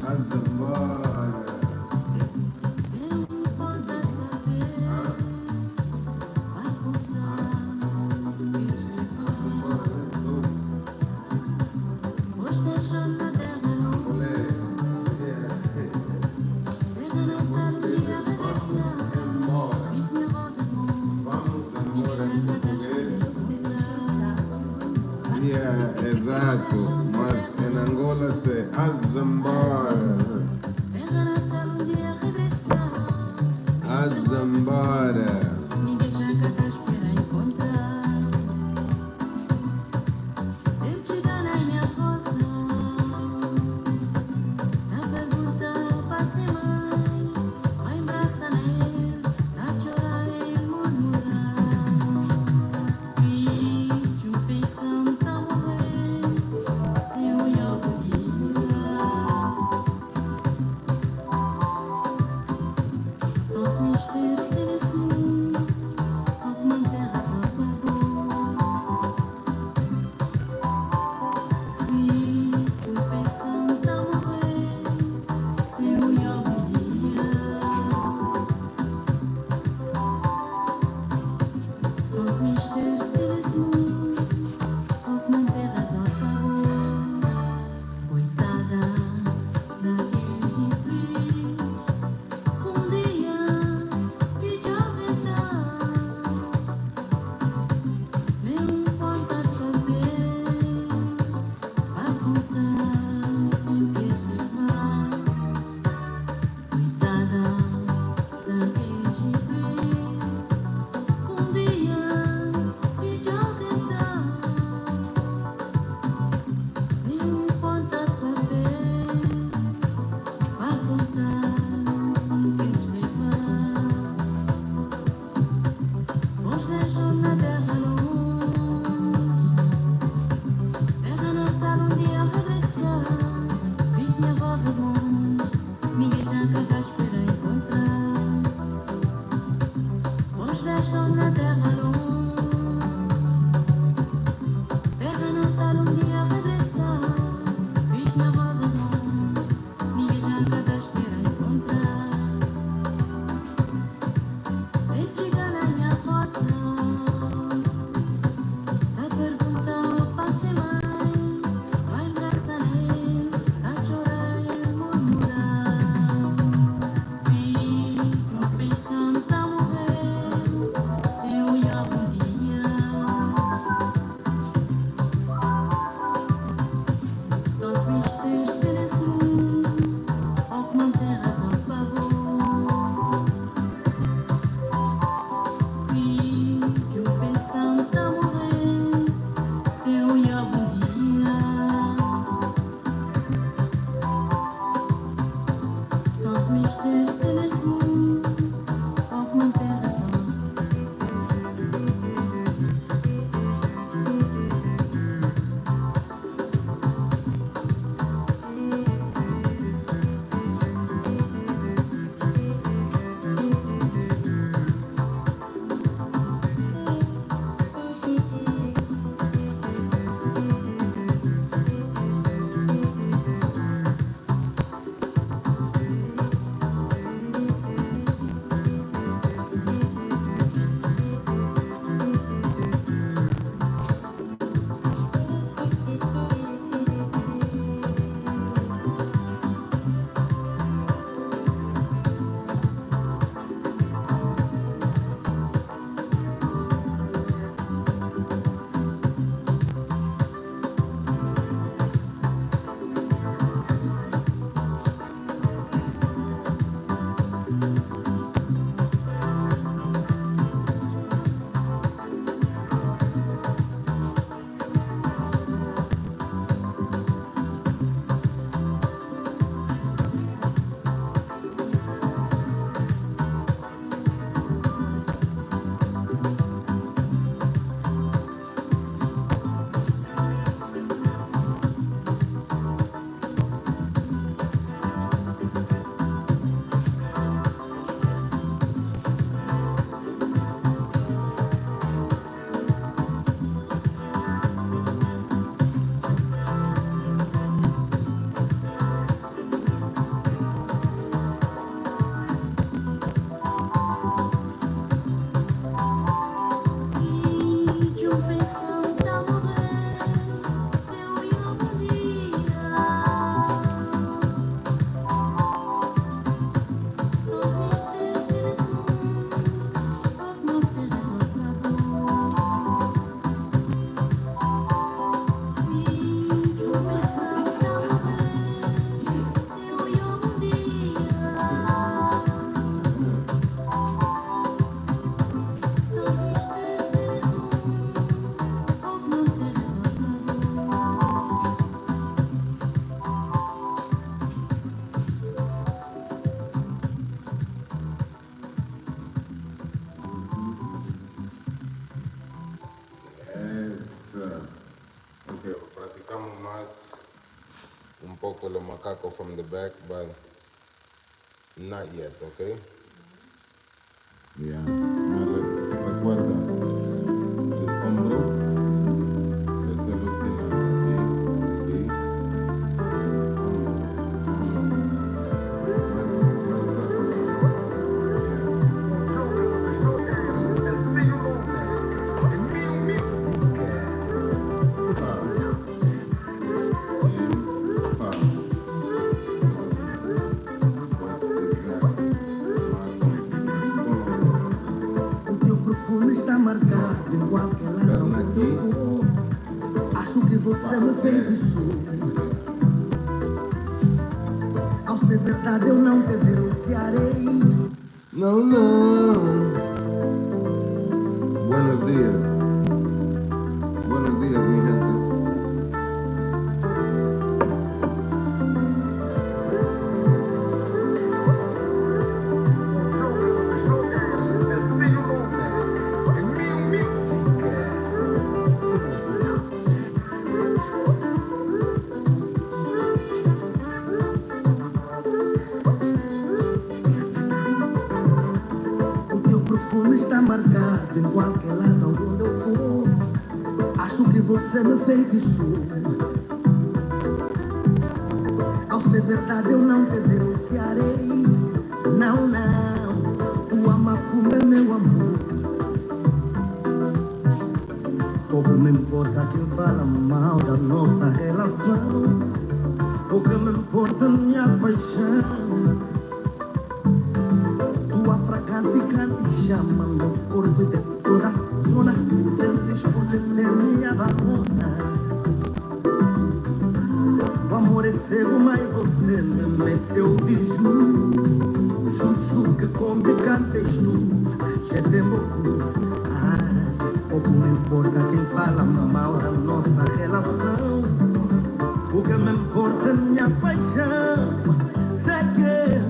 Azambara. Yeah, exato. Mas em Angola se Azambara. Azambara. Ninguém já cá tá espera encontrar. Ele chega na minha roça. Na pergunta eu passei mãe. Mãe braça na ele. Na chora ele murmurar. Filho, pensando tá morrer. Se o iogo guia. Todo mistério tem nesse mundo. Okay, practicamos más un poco los macacos from the back, but not yet, okay? Yeah. Recuerda, el hombro es alucinante. Y O teu perfume está marcado em qualquer lado onde eu vou. Acho que você me feitiçou. Ao ser verdade eu não te denunciarei. No, no. Buenos días. Buenos días, mi gente. O teu perfume está marcado em qualquer lado onde eu for. Acho que você me feitiçou. Ao ser verdade eu não te denunciarei. Não, não, tua macumba é meu amor. Pouco me importa quem fala mal da nossa relação. O que me importa é minha paixão. Tua fragrância canta e chama meu corpo de toda zona. Feliz por te ter minha barrona. O amor é cego, mas você me meteu biju. Juju que come cantes tu. Já tem beaucoup. Pouco me importa quem fala mal da nossa relação. O que me importa é minha paixão. Sei que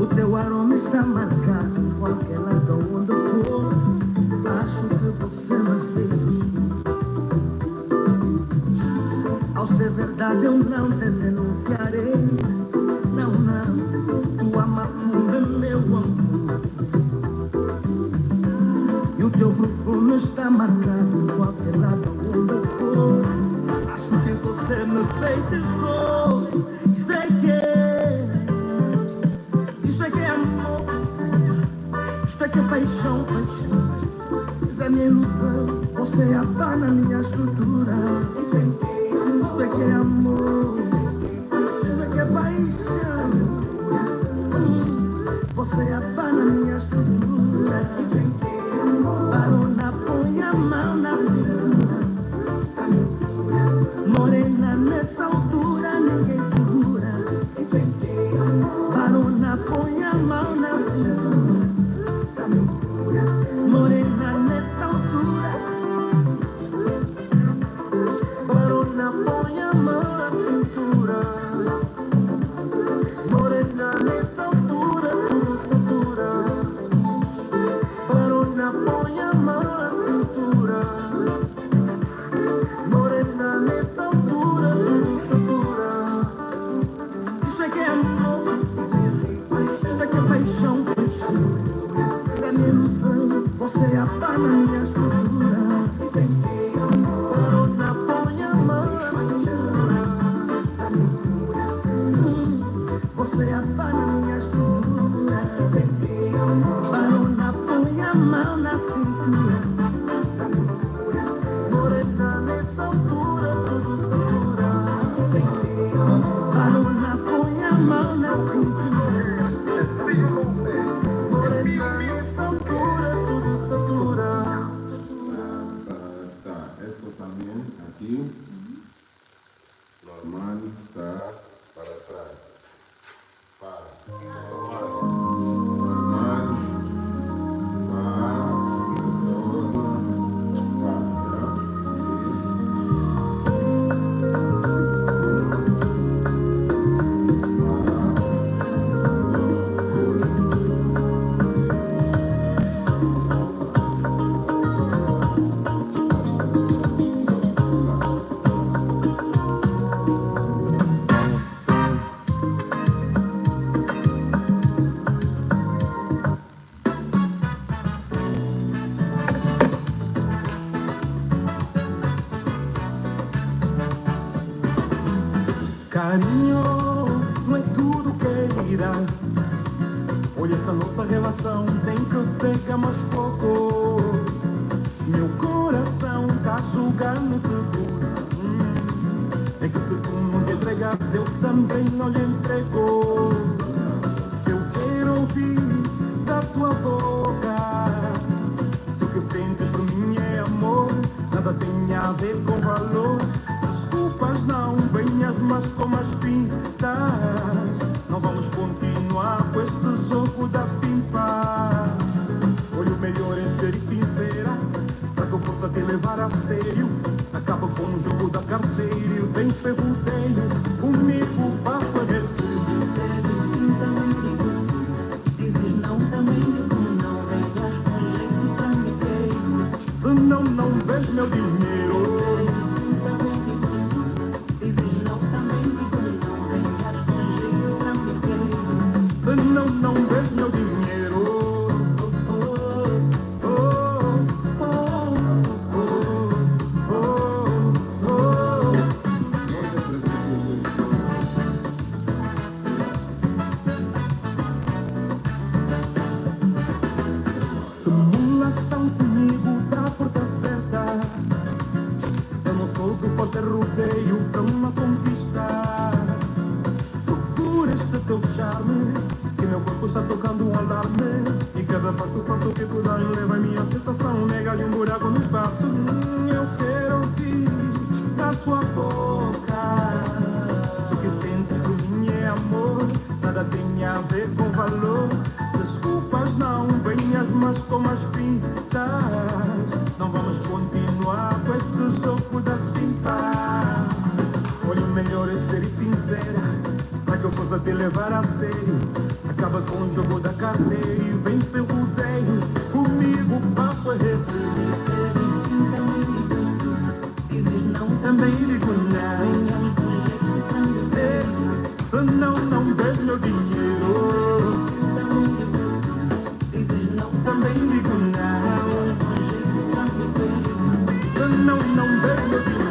o teu aroma está marcado em qualquer lado onde eu for. Acho que você me fez. Ao ser verdade eu não te denunciarei. Não, não, tua macumba é meu amor. E o teu perfume está marcado em qualquer lado onde eu for. Acho que você me feitiçou. Isso é que é amor. Isto é que é paixão, paixão. Isso é minha ilusão. Você abana minha estrutura. Isto é que é amor. Isto é que é paixão. Você abana minha estrutura. Barona, põe a mão na cintura. Morena, nessa altura ninguém segura. Barona, põe a mão na cintura. Morena, nessa altura. Barona, põe a mão. Carinho não é tudo, querida. Olha, essa nossa relação tem que pegar mais pouco. Meu coração tá jogando seguro. É que se tu não te entregas, eu também não lhe entrego. Eu quero ouvir da sua boca. Se o que sentes por mim é amor, nada tem a ver com valor. Desculpas, não venhas mais como as pintas. Não vamos continuar com este jogo da pimpa. Olha, o melhor é ser sincera, para que eu possa te levar a sério. Acaba com o jogo da carteira, vem ser rodeio comigo, o papo é esse. Dizes sim, também digo sim. Dizes não, também digo não. Venhas com jeito trambiqueiro. Se não, não vejo meu dinheiro. Dizes sim, também digo sim. Dizes não, também digo não. Venhas com jeito trambiqueiro. Se não, não vejo meu dinheiro. Simulação comigo da porta aberta. Eu não sou do fazer rodeio pra uma conquista. Segura este teu charme, que meu corpo está tocando um alarme. E cada passo que tu dás leva a minha sensação. Nega de um buraco no espaço. Eu quero ouvir da sua boca. Se o que sentes por mim é amor, nada tem a ver com valor. Desculpas, não venhas mais como as pintas. Não vamos continuar com este jogo da pinta. Olha, o melhor é ser sincera, para que eu possa te levar a sério. Acaba com o jogo da carteira e vem ser rodeio comigo, o papo é esse. Dizes sim, também digo sim. Dizes não, Também digo não. venhas com jeito trambiqueiro. Se não, não vejo meu dinheiro. Sim, também digo sim. Dizes não, Também digo não. venhas com jeito trambiqueiro. Se não, não vejo meu dinheiro.